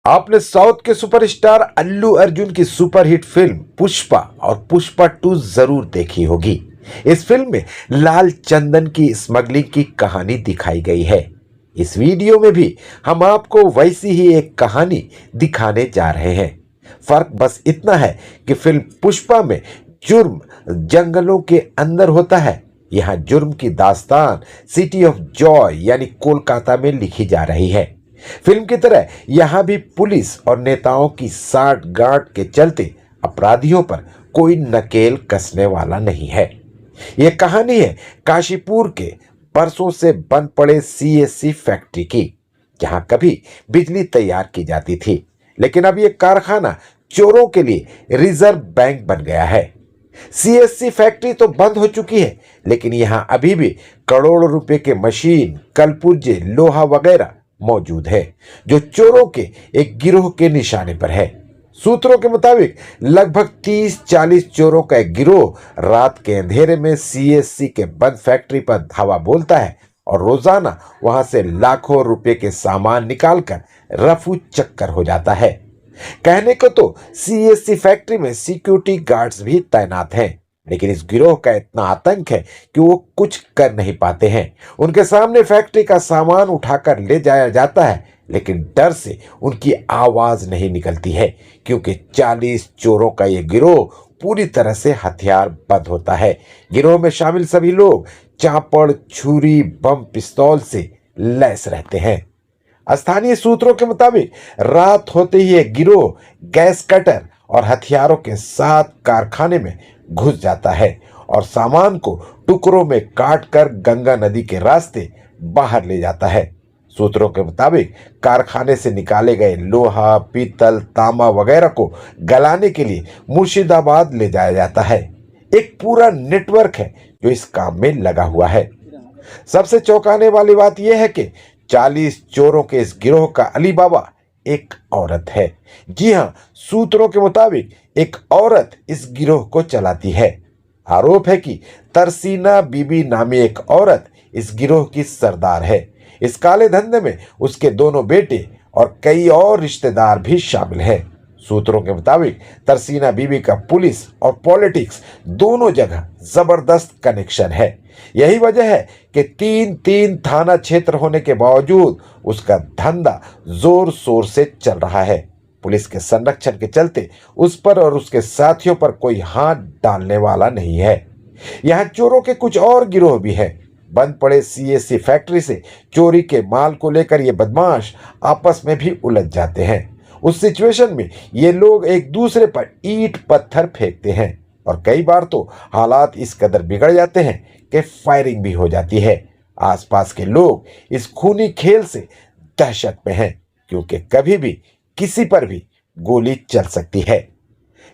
आपने साउथ के सुपरस्टार अल्लू अर्जुन की सुपरहिट फिल्म पुष्पा और पुष्पा 2 जरूर देखी होगी। इस फिल्म में लाल चंदन की स्मगलिंग की कहानी दिखाई गई है। इस वीडियो में भी हम आपको वैसी ही एक कहानी दिखाने जा रहे हैं। फर्क बस इतना है कि फिल्म पुष्पा में जुर्म जंगलों के अंदर होता है, यहाँ जुर्म की दास्तान सिटी ऑफ जॉय यानी कोलकाता में लिखी जा रही है। फिल्म की तरह यहां भी पुलिस और नेताओं की साठ गांठ के चलते अपराधियों पर कोई नकेल कसने वाला नहीं है। यह कहानी है काशीपुर के बरसों से बंद पड़े सीएससी फैक्ट्री की, जहां कभी बिजली तैयार की जाती थी, लेकिन अब यह कारखाना चोरों के लिए रिजर्व बैंक बन गया है। सीएससी फैक्ट्री तो बंद हो चुकी है, लेकिन यहां अभी भी करोड़ों रुपए के मशीन, कलपुर्जे, लोहा वगैरह मौजूद है, जो चोरों के एक गिरोह के निशाने पर है। सूत्रों के मुताबिक लगभग 30-40 चोरों का एक गिरोह रात के अंधेरे में सीएससी के बंद फैक्ट्री पर धावा बोलता है और रोजाना वहां से लाखों रुपए के सामान निकालकर रफू चक्कर हो जाता है। कहने को तो सीएससी फैक्ट्री में सिक्योरिटी गार्ड्स भी तैनात हैं, लेकिन इस गिरोह का इतना आतंक है कि वो कुछ कर नहीं पाते हैं। उनके सामने फैक्ट्री का सामान उठाकर ले जाया जाता है, लेकिन डर से उनकी आवाज नहीं निकलती है, क्योंकि 40 चोरों का यह गिरोह पूरी तरह से हथियार बंद होता है। गिरोह में शामिल सभी लोग चापड़, छुरी, बम, पिस्तौल से लैस रहते हैं। स्थानीय सूत्रों के मुताबिक रात होते ही यह गिरोह गैस कटर और हथियारों के साथ कारखाने में घुस जाता है और सामान को टुकड़ों में काटकर गंगा नदी के रास्ते बाहर ले जाता है। सूत्रों के मुताबिक कारखाने से निकाले गए लोहा, पीतल, तांबा वगैरह को गलाने के लिए मुर्शिदाबाद ले जाया जाता है। एक पूरा नेटवर्क है जो इस काम में लगा हुआ है। सबसे चौंकाने वाली बात यह है कि 40 चोरों के इस गिरोह का अली बाबा एक औरत है। जी हां, सूत्रों के मुताबिक एक औरत इस गिरोह को चलाती है। आरोप है कि तरसीना बीबी नामी एक औरत इस गिरोह की सरदार है। इस काले धंधे में उसके दोनों बेटे और कई और रिश्तेदार भी शामिल हैं। सूत्रों के मुताबिक तरसीना बीबी का पुलिस और पॉलिटिक्स दोनों जगह जबरदस्त कनेक्शन है। यही वजह है कि 3-3 थाना क्षेत्र होने के बावजूद उसका धंधा जोर शोर से चल रहा है। पुलिस के संरक्षण के चलते उस पर और उसके साथियों पर कोई हाथ डालने वाला नहीं है। यहाँ चोरों के कुछ और गिरोह भी हैं। बंद पड़े सीएससी फैक्ट्री से चोरी के माल को लेकर ये बदमाश आपस में भी उलझ जाते हैं। उस सिचुएशन में ये लोग एक दूसरे पर ईंट पत्थर फेंकते हैं और कई बार तो हालात इस कदर बिगड़ जाते हैं कि फायरिंग भी हो जाती है। आसपास के लोग इस खूनी खेल से दहशत में हैं, क्योंकि कभी भी किसी पर भी गोली चल सकती है।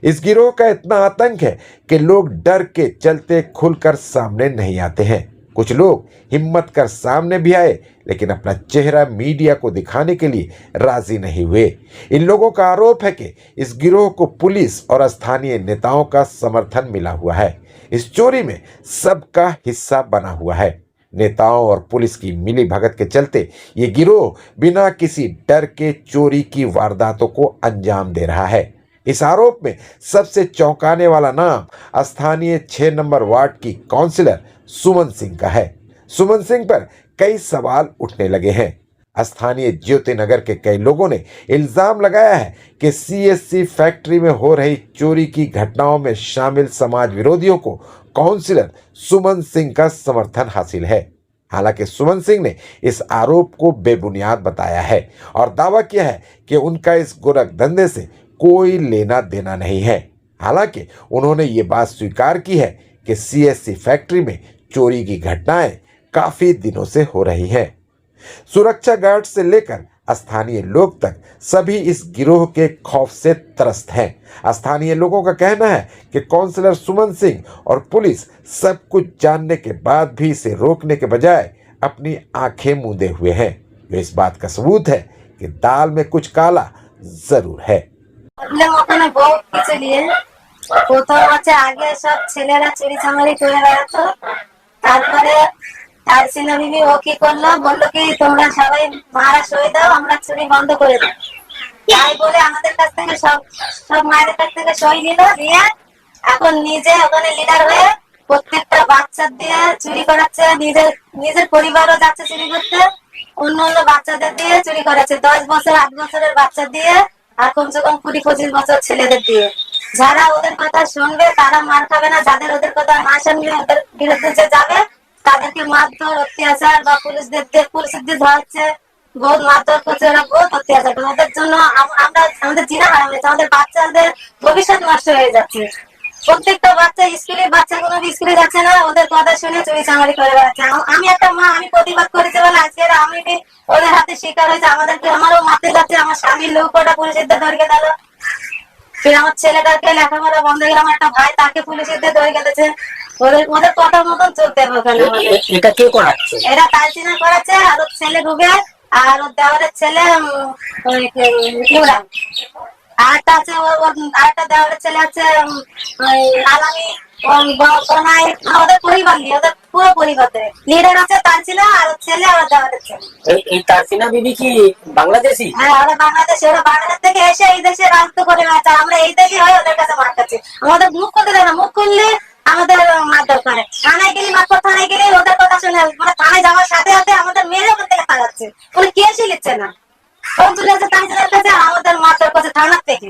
इस गिरोह का इतना आतंक है कि लोग डर के चलते खुलकर सामने नहीं आते हैं। कुछ लोग हिम्मत कर सामने भी आए, लेकिन अपना चेहरा मीडिया को दिखाने के लिए राजी नहीं हुए। इन लोगों का आरोप है कि इस गिरोह को पुलिस और स्थानीय नेताओं का समर्थन मिला हुआ है। इस चोरी में सबका हिस्सा बना हुआ है। नेताओं और पुलिस की मिली भगत के चलते ये गिरोह बिना किसी डर के चोरी की वारदातों को अंजाम दे रहा है। इस आरोप में सबसे चौंकाने वाला नाम स्थानीय 6 नंबर वार्ड की काउंसिलर सुमन सिंह का है। सुमन सिंह पर कई सवाल उठने लगे हैं। स्थानीय ज्योति नगर के कई लोगों ने इल्जाम लगाया है कि सीएससी फैक्ट्री में हो रही चोरी की घटनाओं में शामिल समाज विरोधियों को काउंसिलर सुमन सिंह का समर्थन हासिल है। हालांकि सुमन सिंह ने इस आरोप को बेबुनियाद बताया है और दावा किया है कि उनका इस गोरख धंधे से कोई लेना देना नहीं है। हालांकि उन्होंने ये बात स्वीकार की है कि सीएससी फैक्ट्री में चोरी की घटनाएं काफी दिनों से हो रही हैं। सुरक्षा गार्ड से लेकर स्थानीय लोग तक सभी इस गिरोह के खौफ से त्रस्त हैं। स्थानीय लोगों का कहना है कि काउंसलर सुमन सिंह और पुलिस सब कुछ जानने के बाद भी इसे रोकने के बजाय अपनी आंखें मूंदे हुए हैं। जो इस बात का सबूत है कि दाल में कुछ काला जरूर है। ওখানে বউ কিছু নিয়ে প্রথম হচ্ছে আগে সব ছেলেরা চুরি চামারি করে বেড়াতো। তারপরে তারসিনা বিবি ও কি করলো, বললো কি তোমরা সবাই মারা সই দাও, আমরা চুরি বন্ধ করে দেব। তাই বলে আমাদের কাছ থেকে সব সব মায়েদের কাছ থেকে সই নিল, নিয়ে এখন নিজে ওখানে লিডার হয়ে প্রত্যেকটা বাচ্চা দিয়ে চুরি করাচ্ছে, নিজের নিজের পরিবারও যাচ্ছে চুরি করতে, অন্য অন্য বাচ্চাদের দিয়ে চুরি করাচ্ছে, 10 বছর 8 বছরের বাচ্চা দিয়ে, আর কমসে কম 20-25 বছর ছেলেদের দিয়ে। যারা ওদের কথা শুনবে তারা মার খাবে না, যাদের ওদের কথা না শুনবে, ওদের বিরুদ্ধে যে যাবে তাদেরকে মারধর অত্যাচার বা পুলিশের দিয়ে ধরাচ্ছে, বহুত মারধর করছে, ওরা বহুত অত্যাচার করে। ওদের জন্য আমরা আমাদের জিনা হারাম হয়েছে, আমাদের বাচ্চাদের ভবিষ্যৎ নষ্ট হয়ে যাচ্ছে। প্রত্যেকটা বাচ্চা স্কুলে, বাচ্চাগুলো স্কুলে যাচ্ছে না, ওদের কথা শুনে চুরি চামারি করে বেড়াচ্ছে। আমি একটা মা, আমি প্রতিবাদ করেছি বলে আজকে আমি ওদের হাতে শিকার হয়েছে। আমাদেরকে, আমারও মারতে যাচ্ছে, আমার স্বামীর লোক ওটা পুলিশের দিয়ে ধরে গেল, ফির আমার ছেলেটাকে লেখাপড়া বন্ধ হয়ে গেল, আমার একটা ভাই তাকে পুলিশের দিয়ে ধরে গেছে। ওদের ওদের কথা মতন চলতে হবে ওখানে। এটা কে করাচ্ছে? এরা তালচিনা করাচ্ছে, আর ওর ছেলে রুবে, আর ওর দেওয়ারের ছেলে ইমরান, আরেকটা আছে আরেকটা দেওয়ারের ছেলে আছে আলামি, ওদের পরিবার নিয়ে, ওদের পুরো পরিবার লিডার আছে তালচিনা, আর ওর ছেলে আর দেওয়ারের ছেলে। এই তারসিনা বিবি কি বাংলাদেশি? হ্যাঁ, ওরা বাংলাদেশে, ওরা বাংলাদেশ থেকে এসে এই দেশে রাজত্ব করে বেড়াচ্ছে। আমরা এই দেশে হয়ে ওদের কাছে মার খাচ্ছি। আমাদের মুখ করতে দেয় না, মুখ খুললে আমাদের মারধর করে। থানায় গেলি, মাত্র থানায় গেলি ওদের কথা শুনে, মানে থানায় যাওয়ার সাথে সাথে আমাদের মেরে ওখান থেকে তাড়াচ্ছে, কোনো কেসই নিচ্ছে না। ফোন তুলে আছে তালচিনার কাছে, আমাদের মারধর করছে থানার থেকে।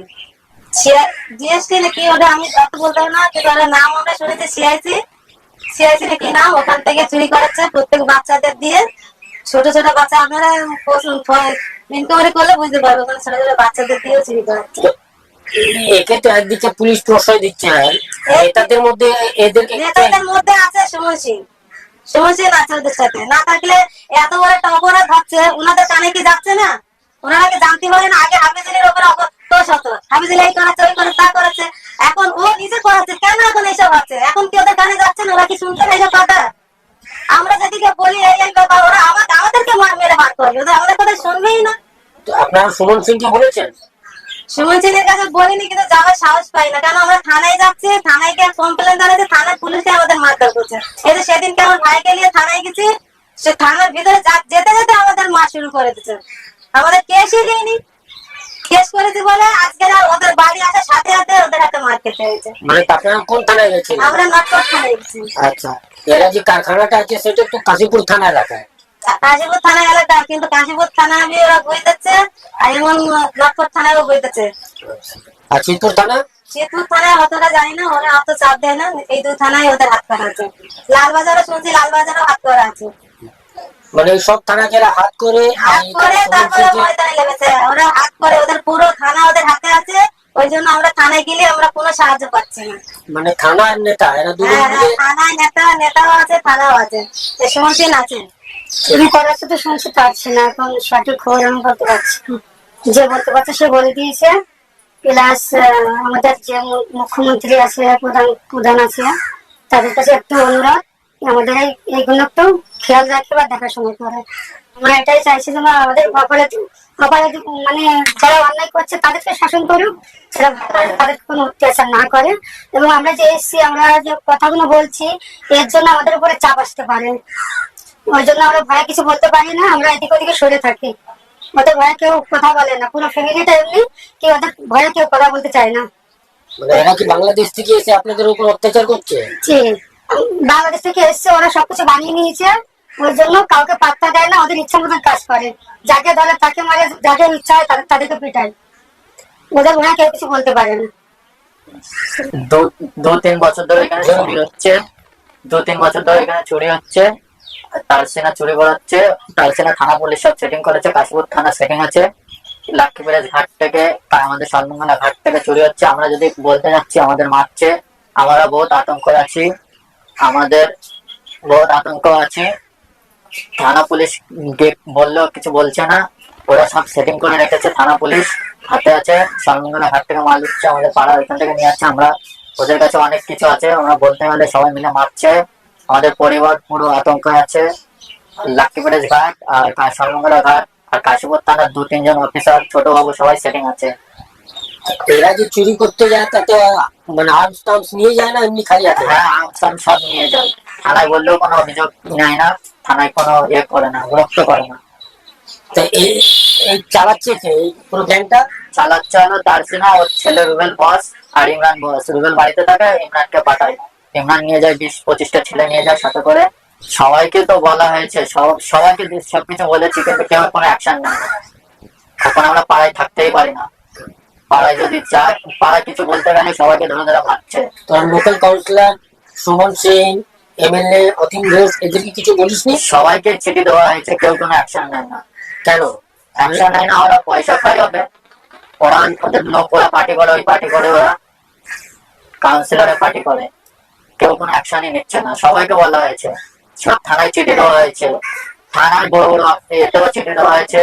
জিএসটি নাকি ওটা আমি অত বলতে পারি না, কিন্তু ওদের নাম আমরা শুনেছি সিআইসি, সিআইসি নাকি নাম। ওখান থেকে চুরি করাচ্ছে প্রত্যেক বাচ্চাদের দিয়ে, ছোট ছোট বাচ্চা। আপনারা ইনকোয়ারি করলে বুঝতে পারবো, ওখানে ছোট ছোট বাচ্চাদের দিয়েও চুরি করাচ্ছে। একে তো একদিকে পুলিশ প্রশ্রয় দিচ্ছে না, নেতাদের মধ্যে এদেরকে নেতাদের মধ্যে আছে সুমন সিং, সুমন সিং আছে ওদের সাথে। না থাকলে এত বড় একটা অপরাধ হচ্ছে, ওনাদের কানে কি যাচ্ছে না? ওনারা কি জানতে পারে না? আগে হাফিজুলের উপরে দোষ হতো, হাফিজুল এই করাচ্ছে, ওই করে তা করাচ্ছে, এখন ও নিজে করাচ্ছে। কেন এখন এইসব হচ্ছে? এখন কি ওদের কানে যাচ্ছে না? ওরা কি শুনছে না এইসব কথা? আমরা যেদিকে বলি এই কথা, ওরা আমাদেরকে মেরে ভাগ করবে, ওদের আমাদের কথা শুনবেই না। আপনারা সুমন সিংকে বলেছেন? সুমন সিংয়ের কাছে বলিনি, কিন্তু যাওয়ার সাহস পাই না, কেন আমরা থানায় যাচ্ছি, থানায় গিয়ে কমপ্লেন জানাচ্ছি, থানার পুলিশে আমাদের মারধর করছে। এই যে সেদিনকে আমার ভাইকে নিয়ে থানায় গেছি, সে থানার ভিতরে যেতে যেতে আমাদের মার শুরু করে দিচ্ছে, আমাদের কেসই নেয়নি। কেস করেছি বলে আজকে ওদের বাড়ি আসার সাথে সাথে ওদের হাতে মার খেতে হয়েছে। মানে আপনারা কোন থানায় গেছেন? আমরা নটকট থানায় গেছি। আচ্ছা, এরা যে কারখানাটা আছে সেটা তো কাশীপুর থানা এলাকায়। কাশীপুর থানা এলাকা, কিন্তু কাশীপুর থানা আমি ওরা বই দিচ্ছে, আর এমন নটকট থানায়ও বই দিচ্ছে। আর চিতপুর থানা? চিতপুর থানায় অতটা জানি না, ওরা অত চাপ দেয় না। এই দুই থানায় ওদের হাত করা আছে। লালবাজারও শুনছি, লালবাজারও হাত করা আছে। মানে সব থানাকে হাত করে তারপরে ময়দানে লেগেছে, ওরা হাত করে, ওদের পুরো থানা ওদের হাতে আছে। ওই জন্য আমরা থানায় গেলে আমরা কোনো সাহায্য পাচ্ছি না। মানে থানার নেতা এরা দুজন মিলে? থানায় নেতাও আছে, থানাও আছে, সুমন সিং আছে। চুরি করাচ্ছে তো শুনছি, পারছি না এখন সঠিক খবর আমি বলতে পারছি না। যে বলতে পারছে সে বলে দিয়েছে। প্লাস আমাদের যে মুখ্যমন্ত্রী আছে, প্রধান আছে, তাদের কাছে একটু অনুরোধ, আমাদের এইগুলো একটু খেয়াল রাখে বা দেখাশোনা করে। আমরা এটাই চাইছি যে আমাদের অপরাধী মানে যারা অন্যায় করছে তাদেরকে শাসন করুক, যারা তাদের কোনো অত্যাচার না করে। এবং আমরা যে এসছি, আমরা যে কথাগুলো বলছি, এর জন্য আমাদের উপরে চাপ আসতে পারে, ওই জন্য আমরা ভয়ে কিছু বলতে পারি না। আমরা এদিকে ওদিকে সরে থাকি, ওদের ভয়ে কেউ কথা বলে না, পুরো ফ্যামিলিটা এমনি, কেউ ওদের ভয়ে কেউ কথা বলতে চায় না। মানে এরা কি বাংলাদেশ থেকে এসে আপনাদের উপর অত্যাচার করছে? জি, বাংলাদেশ থেকে এসছে, ওরা সবকিছু বানিয়ে নিয়েছে, ওই জন্য কাউকে পাত্তা দেয় না, ওদের ইচ্ছা মতন কাজ করে, যাকে ধরে তাকে মারে, যাকে ইচ্ছা হয় তাদেরকে পিটায়, ওদের ভয়ে কেউ কিছু বলতে পারে না। 2-3 বছর ধরে এখানে চুরি হচ্ছে, 2-3 বছর ধরে এখানে চুরি হচ্ছে, তালসেনা চুরি করাচ্ছে। তালসেনা থানা পুলিশ সব সেটিং করেছে, কাশীপুর থানা সেটিং আছে, লাক্ষী ব্যারেজ ঘাট থেকে, আমাদের সলমঙ্গলা ঘাট থেকে চুরি হচ্ছে। আমরা যদি বলতে যাচ্ছি আমাদের মারছে, আমরা বহুত আতঙ্ক আছি, আমাদের বহুত আতঙ্ক আছে। থানা পুলিশ বললেও কিছু বলছে না, ওরা সব সেটিং করে রেখেছে, থানা পুলিশ হাতে আছে। সলমঙ্গলা ঘাট থেকে মাল দিচ্ছে, আমাদের পাড়া ওইখান থেকে নিয়ে যাচ্ছে। আমরা ওদের কাছে অনেক কিছু আছে, আমরা বলতে গেলে সবাই মিলে মারছে। আমাদের পরিবার পুরো আতঙ্ক আছে। লাক্ষী ব্যারেজ ঘাট আর সলমঙ্গলা ঘাট আর কাশীপুর থানার 2-3 জন অফিসার, ছোট বাবু সবাই সেটিং আছে। এরা যে চুরি করতে যায় তাতে মানে আর্মস টার্মস নিয়ে যায় না, এমনি খালি আছে? হ্যাঁ, আর্মস সব নিয়ে যায়, থানায় বললেও কোনো অভিযোগ নেয় না, থানায় কোনো করে না, বিরক্ত করে না। তো এই চালাচ্ছে কে এই পুরো গ্যাংটা? চালাচ্ছে হলো তারসিনা, ওর ছেলে রুবেল বস আর ইমরান বস। রুবেল বাড়িতে থাকে, ইমরানকে পাঠায়। ইমরান নিয়ে যায় 20-25টা ছেলে নিয়ে যায় সাথে করে। সবাইকে তো বলা হয়েছে, সবাইকে সবকিছু বলেছি, কিন্তু কেউ কোনো অ্যাকশন নেয় না। এখন আমরা পাড়ায় থাকতেই পারি না। পাড়ায় যদি চায়, পাড়ায় কিছু বলতে গেলে সবাইকে ধরে ধরে মারছে। তোর local councillor Suman Singh, MLA Atin Ghosh, এদেরকে কিছু বলিসনি? সবাইকে চিঠি দেওয়া হয়েছে, কেউ কোনো অ্যাকশন নেয় না। কেন? অ্যাকশন নেয় না, ওরা পয়সা খাই হবে। ওরা ওদের লোক, ওরা পার্টি করে, ওই পার্টি করে, ওরা কাউন্সিলরের পার্টি করে। কেউ কোনো অ্যাকশনই নিচ্ছে না। সবাইকে বলা হয়েছে, সব থানায় চিঠি দেওয়া হয়েছে, থানায় বড় বড় এতেও চিঠি দেওয়া হয়েছে,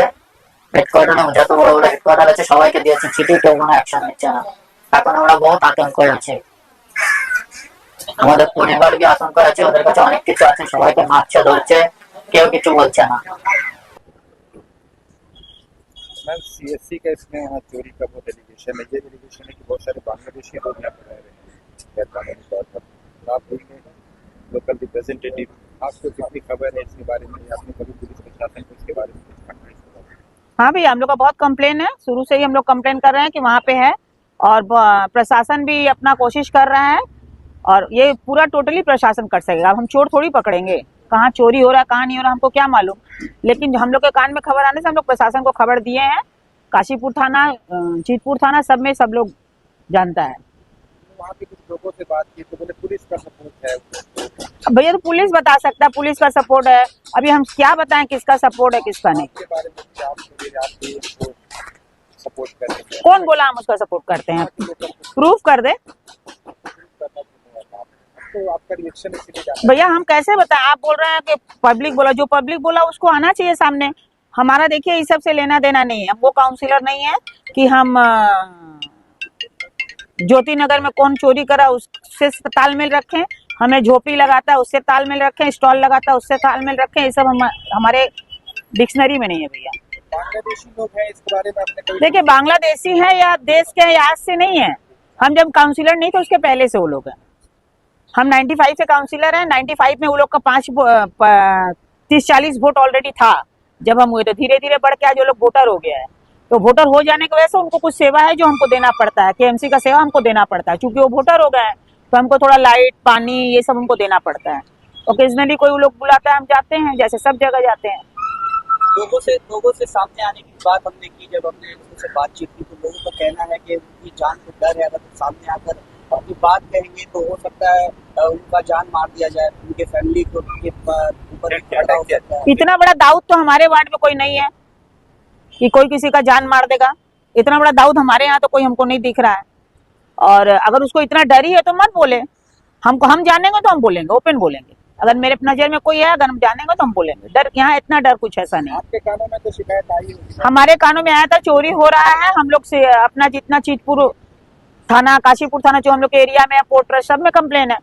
হেডকোয়ার্টারে যত বড় বড় হেডকোয়ার্টার আছে সবাইকে দিয়েছে চিঠি, কেউ কোনো অ্যাকশন নিচ্ছে না। এখন আমরা বহুত আতঙ্কে আছি, আমাদের পরিবার भी আতঙ্কে আছে, ওদের কাছে অনেক কিছু আছে, সবাইকে মারছে, ধরছে, কেউ কিছু বলছে না। मैम सीएससी का इसमें यहाँ चोरी का बहुत एलिगेशन है। ये एलिगेशन है कि बहुत सारे बांग्लादेशी लोग यहाँ पर रह रहे हैं गैरकानूनी तौर पर। तो आप देखें लोकल रिप्रेजेंटेटिव, आपको कितनी खबर है इसके बारे में? आपने कभी पुलिस प्रशासन को इसके बारे में कुछ कहा है इसके बारे में? हाँ भैया, हम लोग का बहुत कंप्लेन है, शुरू से ही हम लोग कंप्लेन कर रहे हैं कि वहाँ पे है, और प्रशासन भी अपना कोशिश कर रहा है, और ये पूरा टोटली प्रशासन कर सकेगा। अब हम चोर थोड़ी पकड़ेंगे, कहाँ चोरी हो रहा है कहाँ नहीं हो रहा हमको क्या मालूम, लेकिन हम लोग के कान में खबर आने से हम लोग प्रशासन को खबर दिए हैं। काशीपुर थाना, जीतपुर थाना, सब में सब लोग जानता है। वहाँ पे कुछ लोगों से बात की तो बोले पुलिस का सपोर्ट है। अब भैया तो पुलिस बता सकता है, पुलिस का सपोर्ट है, अभी हम क्या बताएं किसका सपोर्ट है किसका नहीं। इसके बारे में क्या आपको सपोर्ट कर रहे हैं? कौन बोला हम उसका सपोर्ट करते हैं? प्रूफ कर दे तो आपका रिएक्शन इसलिए जाना भैया, हम कैसे बताएं? आप बोल रहे हैं कि पब्लिक बोला, जो पब्लिक बोला उसको आना चाहिए सामने। हमारा देखिए इस सब से लेना देना नहीं है, हम वो काउंसिलर नहीं है कि हम ज्योति नगर में कौन चोरी करा उससे तालमेल रखें, हमें झोपड़ी लगाता है उससे तालमेल रखें, स्टॉल लगाता है उससे तालमेल रखें, ये सब हमारे डिक्शनरी में नहीं है भैया। बांग्लादेशी लोग हैं, इसके बारे में आपने कभी देखिए बांग्लादेशी है या देश के हैं, आज से नहीं है। हम जब काउंसिलर नहीं थे उसके पहले से वो लोग हैं। हम 95 से काउंसिलर हैं, 95 में वो लोग का 30-40 वोट ऑलरेडी था जब हम हुए, तो धीरे धीरे बढ़ के आज वो लोग वोटर हो गया है। तो वोटर हो जाने की वजह से उनको कुछ सेवा है जो हमको देना पड़ता है, केएमसी का सेवा हमको देना पड़ता है, क्योंकि वो वोटर हो गए हैं तो हमको थोड़ा लाइट पानी ये सब हमको देना पड़ता है। ओकेजनली कोई लोग बुलाता है हम जाते हैं, जैसे सब जगह जाते हैं। लोगों से सामने आने की बात हमने की, जब हमने उनसे बातचीत की तो लोगों का कहना है कि उनकी जान को डर है, अगर सामने आकर अपनी बात कहेंगे तो हो सकता है उनका जान मार दिया जाए, उनके फैमिली को उनके ऊपर खड़ा हो सकता है। इतना बड़ा दाऊद तो हमारे वार्ड में कोई नहीं है कि कोई किसी का जान मार देगा। इतना बड़ा दाऊद हमारे यहाँ तो कोई हमको नहीं दिख रहा है, और अगर उसको इतना डर ही है तो मत बोले। हमको हम जानेंगे तो हम बोलेंगे, ओपन बोलेंगे। अगर मेरे नजर में कोई है, अगर हम जानेंगे तो हम बोलेंगे। डर यहाँ इतना डर कुछ ऐसा नहीं। आपके कानों में तो शिकायत आई होगी? हमारे कानों में आया था चोरी हो रहा है, हम लोग से अपना जितना चीतपुर थाना, काशीपुर थाना जो हम लोग के एरिया में है, पोर्ट ट्रस्ट, सब में कंप्लेन है।